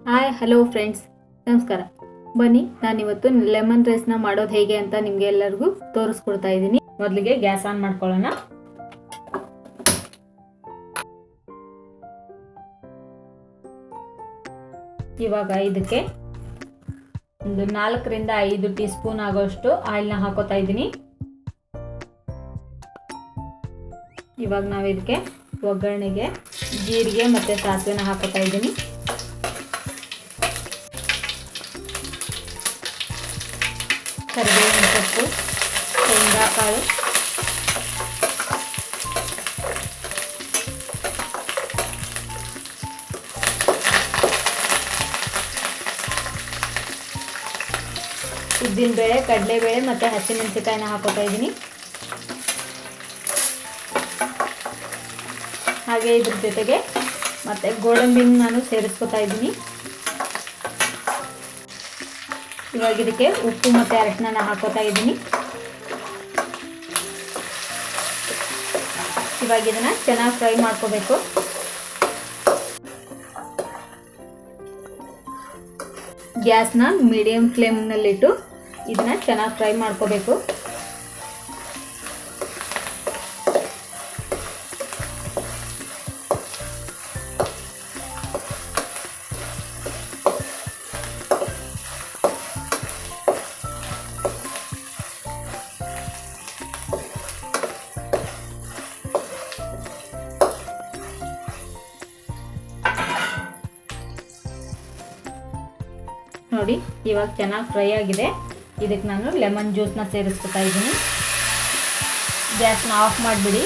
Hi hello friends, ನಮಸ್ಕಾರ. ಬನ್ನಿ, ನಾನಿವತ್ತು ಲೆಮನ್ ರೈಸ್ನ ಮಾಡೋದು ಹೇಗೆ ಅಂತ ನಿಮಗೆ ಎಲ್ಲರಿಗೂ ತೋರಿಸ್ಕೊಡ್ತಾ ಇದ್ದೀನಿ. ಮೊದಲಿಗೆ ಗ್ಯಾಸ್ ಆನ್ ಮಾಡ್ಕೊಳ್ಳೋಣ. ಇವಾಗ ಇದಕ್ಕೆ ಒಂದು 4 ರಿಂದ 5 ಟೀ ಸ್ಪೂನ್ ಆಗೋಷ್ಟು ಆಯಿಲ್ನ ಹಾಕೋತಾ ಇದ್ದೀನಿ. ಇವಾಗ ನಾವು ಇದಕ್ಕೆ ಒಗ್ಗರಣೆಗೆ ಜೀರಿಗೆ ಮತ್ತು ಸಾಸಿವೆನ ಹಾಕೋತಾ ಇದ್ದೀನಿ. ಕರಿಬೇವಿನ ಸೊಪ್ಪು, ಶೇಂಗಾ ಕಾಳು, ಉದ್ದಿನಬೇಳೆ, ಕಡಲೆಬೇಳೆ ಮತ್ತು ಹಸಿಮೆಣಸಿನಕಾಯಿನ ಹಾಕೋತಾ ಇದ್ದೀನಿ. ಹಾಗೆ ಇದ್ರ ಜೊತೆಗೆ ಮತ್ತು ಗೋಡಂಬಿನ ನಾನು ಸೇರಿಸ್ಕೊತಾ ಇದ್ದೀನಿ. ಇವಾಗ ಇದಕ್ಕೆ ಉಪ್ಪು ಮತ್ತು ಅರಿಶಿನ ಹಾಕೋತಾ ಇದ್ದೀನಿ. ಇವಾಗ ಇದನ್ನ ಚೆನ್ನಾಗಿ ಫ್ರೈ ಮಾಡ್ಕೋಬೇಕು. ಗ್ಯಾಸ್ನ ಮೀಡಿಯಂ ಫ್ಲೇಮ್ನಲ್ಲಿಟ್ಟು ಇದನ್ನ ಚೆನ್ನಾಗಿ ಫ್ರೈ ಮಾಡ್ಕೋಬೇಕು. ನೋಡಿ, ಇವಾಗ ಚೆನ್ನಾಗಿ ಫ್ರೈ ಆಗಿದೆ. ಇದಕ್ಕೆ ನಾನು ಲೆಮನ್ ಜ್ಯೂಸ್ನ ಸೇರಿಸ್ಕೊತಾ ಇದ್ದೀನಿ. ಗ್ಯಾಸ್ನ ಆಫ್ ಮಾಡಿಬಿಡಿ.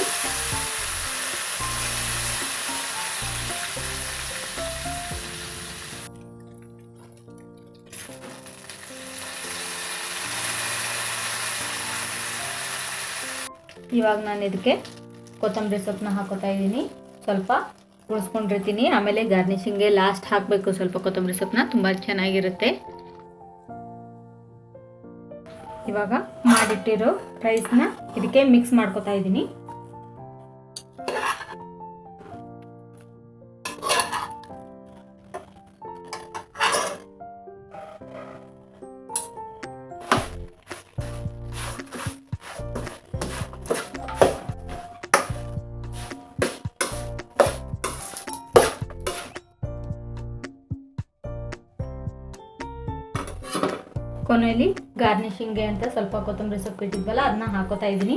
ಇವಾಗ ನಾನು ಇದಕ್ಕೆ ಕೊತ್ತಂಬರಿ ಸೊಪ್ಪನ್ನ ಹಾಕೋತಾ ಇದ್ದೀನಿ. ಸ್ವಲ್ಪ ಉಳಿಸ್ಕೊಂಡಿರ್ತೀನಿ, ಆಮೇಲೆ ಗಾರ್ನಿಶಿಂಗ್ಗೆ ಲಾಸ್ಟ್ ಹಾಕಬೇಕು ಸ್ವಲ್ಪ ಕೊತ್ತಂಬರಿ ಸೊಪ್ಪನ್ನ, ತುಂಬ ಚೆನ್ನಾಗಿರುತ್ತೆ. ಇವಾಗ ಮಾಡಿಟ್ಟಿರೋ ರೈಸ್ನ ಇದಕ್ಕೆ ಮಿಕ್ಸ್ ಮಾಡ್ಕೊತಾ ಇದ್ದೀನಿ. ಕೊನೆಯಲ್ಲಿ ಗಾರ್ನಿಶಿಂಗ್ಗೆ ಅಂತ ಸ್ವಲ್ಪ ಕೊತ್ತಂಬರಿ ಸೊಪ್ಪು ಇಟ್ಟಿದ್ವಲ್ಲ ಅದನ್ನ ಹಾಕೋತಾ ಇದ್ದೀನಿ.